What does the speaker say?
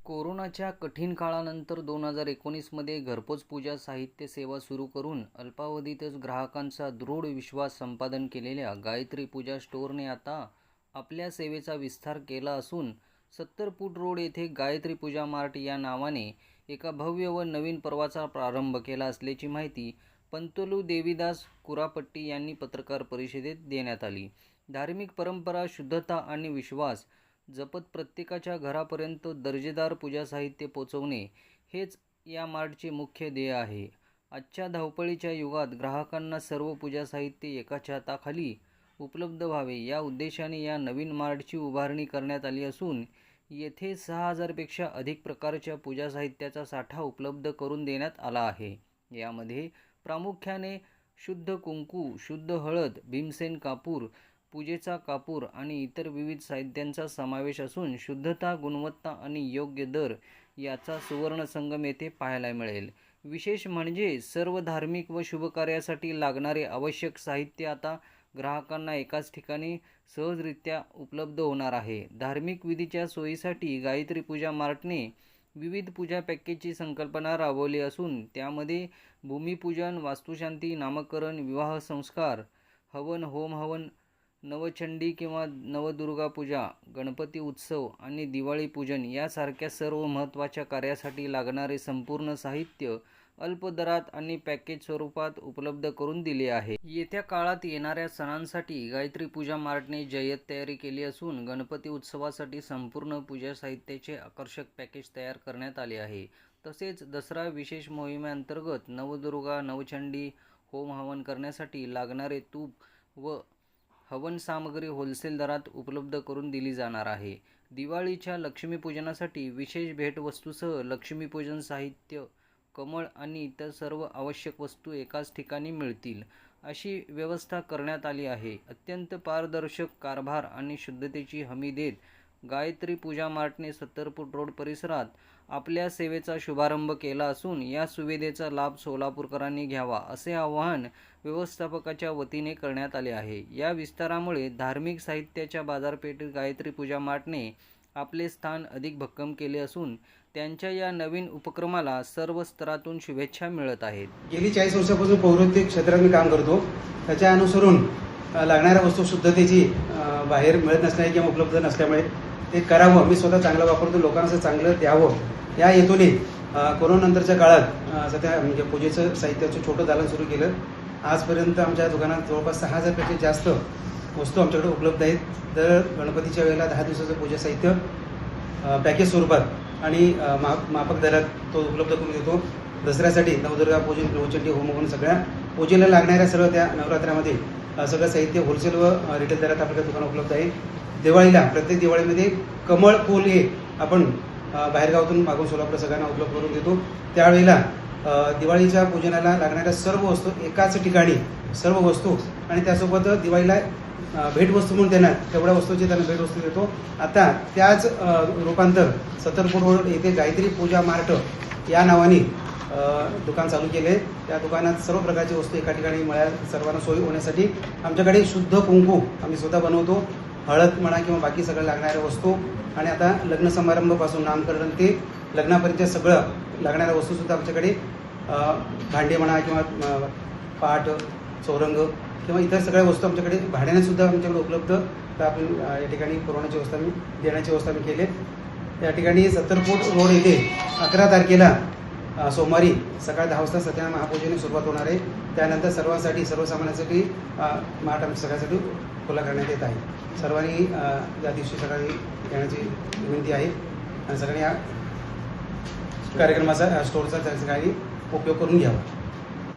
कोरोनाच्या कठीण काळानंतर 2019 मध्ये घरपोच पूजा साहित्य सेवा सुरू करून अल्पावधीतच ग्राहकांचा दृढ विश्वास संपादन केलेल्या गायत्री पूजा स्टोअरने आता आपल्या सेवेचा विस्तार केला असून 70 फूट रोड येथे गायत्री पूजा मार्ट या नावाने एका भव्य व नवीन पर्वाचा प्रारंभ केला असल्याची माहिती पंतलू देवीदास कुरापट्टी यांनी पत्रकार परिषदेत देण्यात आली। धार्मिक परंपरा, शुद्धता आणि विश्वास जपत प्रत्येकाच्या घरापर्यंत दर्जेदार पूजा साहित्य पोहोचवणे हेच या मार्टचे मुख्य ध्येय आहे। आजच्या धावपळीच्या युगात ग्राहकांना सर्व पूजा साहित्य एका छताखाली उपलब्ध व्हावे या उद्देशाने या नवीन मार्टची उभारणी करण्यात आली असून येथे 6000 पेक्षा अधिक प्रकारच्या पूजा साहित्याचा साठा उपलब्ध करून देण्यात आला आहे। यामध्ये प्रामुख्याने शुद्ध कुंकू, शुद्ध हळद, भीमसेन कापूर, पूजेचा कापूर आणि इतर विविध साहित्यांचा समावेश असून शुद्धता, गुणवत्ता आणि योग्य दर याचा सुवर्ण संगम येथे पाहायला मिळेल। विशेष म्हणजे सर्व धार्मिक व शुभ कार्यासाठी लागणारे आवश्यक साहित्य आता ग्राहकांना एकाच ठिकाणी सहजरित्या उपलब्ध होणार आहे। धार्मिक विधीच्या सोयीसाठी गायत्री पूजा मार्टने विविध पूजा पॅकेजची संकल्पना राबवली असून त्यामध्ये भूमिपूजन, वास्तुशांती, नामकरण, विवाह संस्कार, हवन, होम हवन, नवचंडी किंवा नवदुर्गा पूजा, गणपती उत्सव आणि दिवाळी पूजन यासारख्या सर्व महत्त्वाच्या कार्यासाठी लागणारे संपूर्ण साहित्य अल्प दरात आणि पॅकेज स्वरूपात उपलब्ध करून दिले आहे। येत्या काळात येणाऱ्या सणांसाठी गायत्री पूजा मार्टने जय्यत तयारी केली असून गणपती उत्सवासाठी संपूर्ण पूजा साहित्याचे आकर्षक पॅकेज तयार करण्यात आले आहे। तसेच दसरा विशेष मोहिमेअंतर्गत नवदुर्गा, नवचंडी, होम हवन करण्यासाठी लागणारे तूप व हवन सामग्री होलसेल दरात उपलब्ध करून दिली जाणार आहे। दिवाळीच्या लक्ष्मीपूजनासाठी विशेष भेटवस्तूसह लक्ष्मीपूजन साहित्य, कमळ आणि इतर सर्व आवश्यक वस्तू एकाच ठिकाणी मिळतील अशी व्यवस्था करण्यात आली आहे। अत्यंत पारदर्शक कारभार आणि शुद्धतेची हमी देत गायत्री पूजा मार्टने 70 फूट रोड परिसरात आपल्या सेवेचा शुभारंभ केला असून या सुविधेचा लाभ सोलापूरकरांनी घ्यावा असे आवाहन व्यवस्थापकाच्या वतीने करण्यात आले आहे। या विस्तारामुळे धार्मिक साहित्याच्या बाजारपेठेत गायत्री पूजा मार्टने आपले स्थान अधिक भक्कम केले असून त्यांच्या या नवीन उपक्रमाला सर्व स्तरातून शुभेच्छा मिळत आहेत। गेली 40 वर्षापासून पौराणिक क्षेत्रात मी काम करतो। त्याच्या अनुसरून लागणाऱ्या वस्तू शुद्धतेची बाहेर मिळत नसल्याने किंवा उपलब्ध नसल्यामुळे ते करावं, मी स्वतः चांगलं वापरतो, लोकांना चांगलं द्यावं या हेतूने कोरोनानंतरच्या काळात सध्या म्हणजे पूजेचं साहित्याचं छोटं दालन सुरू केलं। आजपर्यंत आमच्या दुकानात जवळपास 6000 पेक्षा जास्त वस्तू आमच्याकडे उपलब्ध आहेत। दर गणपतीच्या वेळेला 10 दिवसाचं पूजा साहित्य पॅकेज स्वरूपात आणि माफक दरात तो उपलब्ध करून देतो। दसऱ्यासाठी नवदुर्गा पूजन, नवचंडी, होमहवन सगळ्या पूजेला लागणाऱ्या सर्व त्या नवरात्रामध्ये सगळं साहित्य होलसेल व रिटेल दरात आपल्या दुकानात उपलब्ध आहे। दिवाळीला प्रत्येक दिवाळीमध्ये कमळ फूल हे आपण बाहेरगावातून मागून सोलापूर सगळ्यांना उपलब्ध करून देतो। त्यावेळेला दिवाळीच्या पूजनाला लागणाऱ्या सर्व वस्तू एकाच ठिकाणी सर्व वस्तू आणि त्यासोबत दिवाळीला भेटवस्तू म्हणून त्यांना तेवढ्या वस्तूची त्यांना भेटवस्तू देतो। आता त्याच रूपांतर 70 फूट रोड येथे गायत्री पूजा मार्ट या नावाने दुकान चालू केले। त्या दुकानात सर्व प्रकारची वस्तू एका ठिकाणी मिळाल सर्वांना सोयी होण्यासाठी आमच्याकडे शुद्ध कुंकू आम्ही स्वतः बनवतो, हळद म्हणा किंवा बाकी सगळं लागणाऱ्या वस्तू आणि आता लग्न समारंभापासून नामकरण ते लग्नापर्यंत सगळं लागणाऱ्या वस्तूसुद्धा आमच्याकडे भांडे म्हणा किंवा पाट, चौरंग किंवा इतर सगळ्या वस्तू आमच्याकडे भाड्याने सुद्धा आमच्याकडे उपलब्ध तर आपण या ठिकाणी पुरवण्याची व्यवस्था मी देण्याची व्यवस्था मी केली। या ठिकाणी 70 फूट रोड येथे 11 तारखेला सोमवारी सकाळी 10 वाजता सत्यनारायण महापूजेने सुरुवात होणार आहे। त्यानंतर सर्वांसाठी सर्वसामान्यांसाठी मार्ट आमच्या सगळ्यासाठी खुला करण्यात येत आहे। सर्वांनी या दिवशी सकाळी येण्याची विनंती आहे आणि सगळ्यांनी या कार्यक्रमाचा स्टोअरचा त्या सगळ्यांनी उपयोग करून घ्यावा।